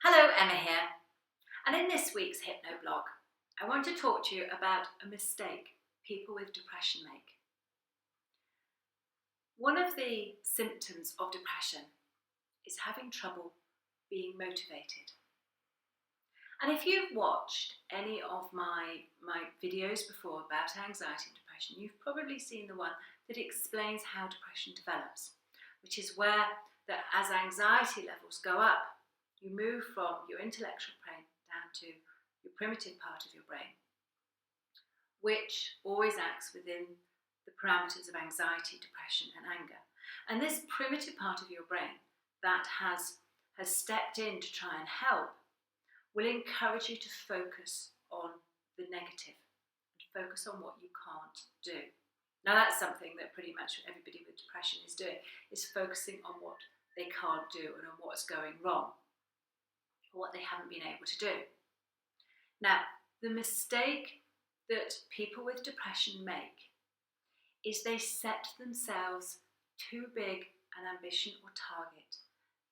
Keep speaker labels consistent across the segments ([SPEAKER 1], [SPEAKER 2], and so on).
[SPEAKER 1] Hello, Emma here, and in this week's Hypno blog, I want to talk to you about a mistake people with depression make. One of the symptoms of depression is having trouble being motivated. And if you've watched any of my videos before about anxiety and depression, you've probably seen the one that explains how depression develops, which is where as anxiety levels go up, you move from your intellectual brain down to your primitive part of your brain, which always acts within the parameters of anxiety, depression, and anger. And this primitive part of your brain that has stepped in to try and help will encourage you to focus on the negative and focus on what you can't do. Now that's something that pretty much everybody with depression is doing, is focusing on what they can't do and on what's going wrong, or what they haven't been able to do. Now, the mistake that people with depression make is they set themselves too big an ambition or target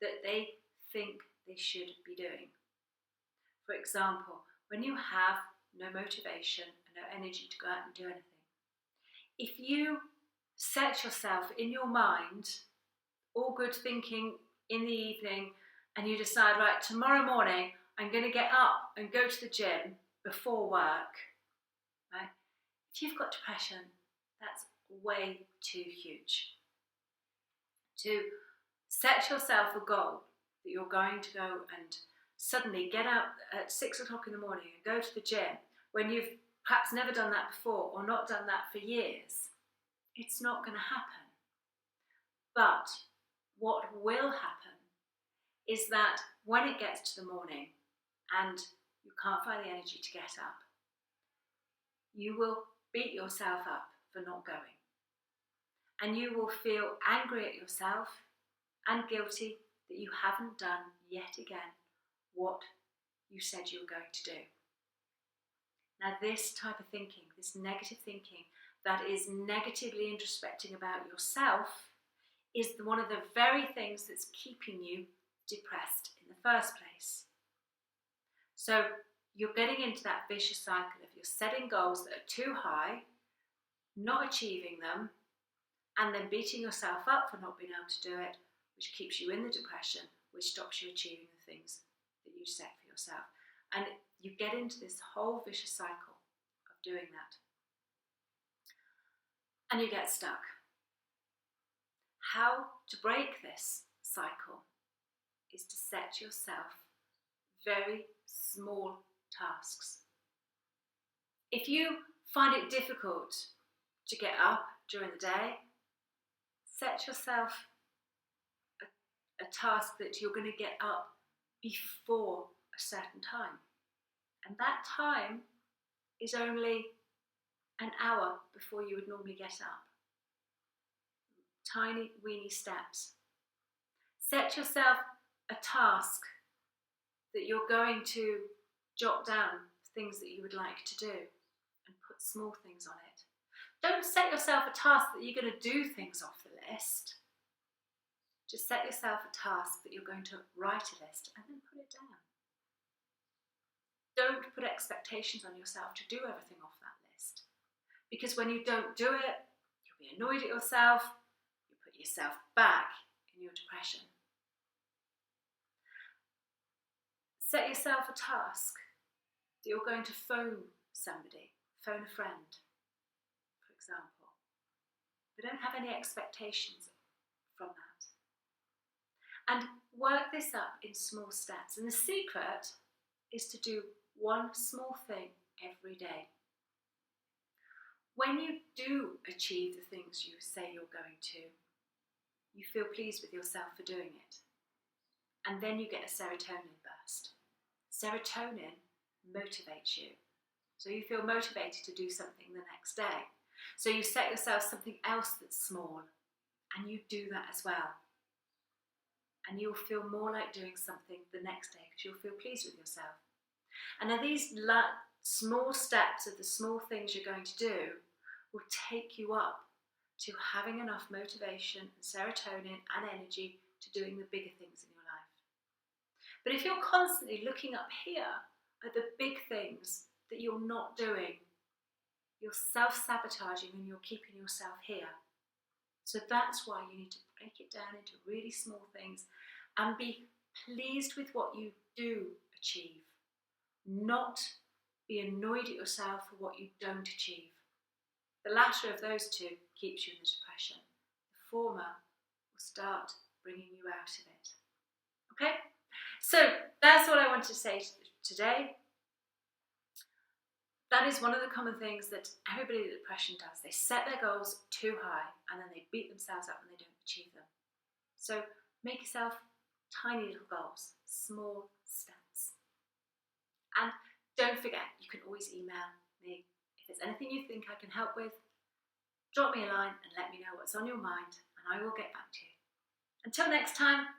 [SPEAKER 1] that they think they should be doing. For example, when you have no motivation and no energy to go out and do anything, if you set yourself in your mind, all good thinking in the evening, and you decide, right, tomorrow morning I'm going to get up and go to the gym before work, right? If you've got depression, that's way too huge. To set yourself a goal that you're going to go and suddenly get up at 6 o'clock in the morning and go to the gym when you've perhaps never done that before or not done that for years, it's not going to happen. But what will happen is that when it gets to the morning and you can't find the energy to get up, you will beat yourself up for not going. And you will feel angry at yourself and guilty that you haven't done yet again what you said you were going to do. Now this type of thinking, this negative thinking that is negatively introspecting about yourself, is one of the very things that's keeping you depressed in the first place. So you're getting into that vicious cycle of you're setting goals that are too high, not achieving them, and then beating yourself up for not being able to do it, which keeps you in the depression, which stops you achieving the things that you set for yourself. And you get into this whole vicious cycle of doing that. And you get stuck. How to break this cycle is to set yourself very small tasks. If you find it difficult to get up during the day, set yourself a task that you're going to get up before a certain time. And that time is only an hour before you would normally get up. Tiny, weeny steps. Set yourself a task that you're going to jot down things that you would like to do and put small things on it. Don't set yourself a task that you're going to do things off the list. Just set yourself a task that you're going to write a list and then put it down. Don't put expectations on yourself to do everything off that list. Because when you don't do it, you'll be annoyed at yourself, you put yourself back in your depression. Set yourself a task that you're going to phone somebody, phone a friend, for example. But don't have any expectations from that. And work this up in small steps. And the secret is to do one small thing every day. When you do achieve the things you say you're going to, you feel pleased with yourself for doing it. And then you get a serotonin burst. Serotonin motivates you. So you feel motivated to do something the next day. So you set yourself something else that's small, and you do that as well. And you'll feel more like doing something the next day because you'll feel pleased with yourself. And now these small steps of the small things you're going to do will take you up to having enough motivation and serotonin and energy to doing the bigger things in your life. But if you're constantly looking up here at the big things that you're not doing, you're self-sabotaging and you're keeping yourself here. So that's why you need to break it down into really small things and be pleased with what you do achieve, not be annoyed at yourself for what you don't achieve. The latter of those two keeps you in the depression. The former will start bringing you out of it. Okay? So that's what I wanted to say today. That is one of the common things that everybody with depression does. They set their goals too high and then they beat themselves up when they don't achieve them. So make yourself tiny little goals, small steps. And don't forget, you can always email me. If there's anything you think I can help with, drop me a line and let me know what's on your mind and I will get back to you. Until next time,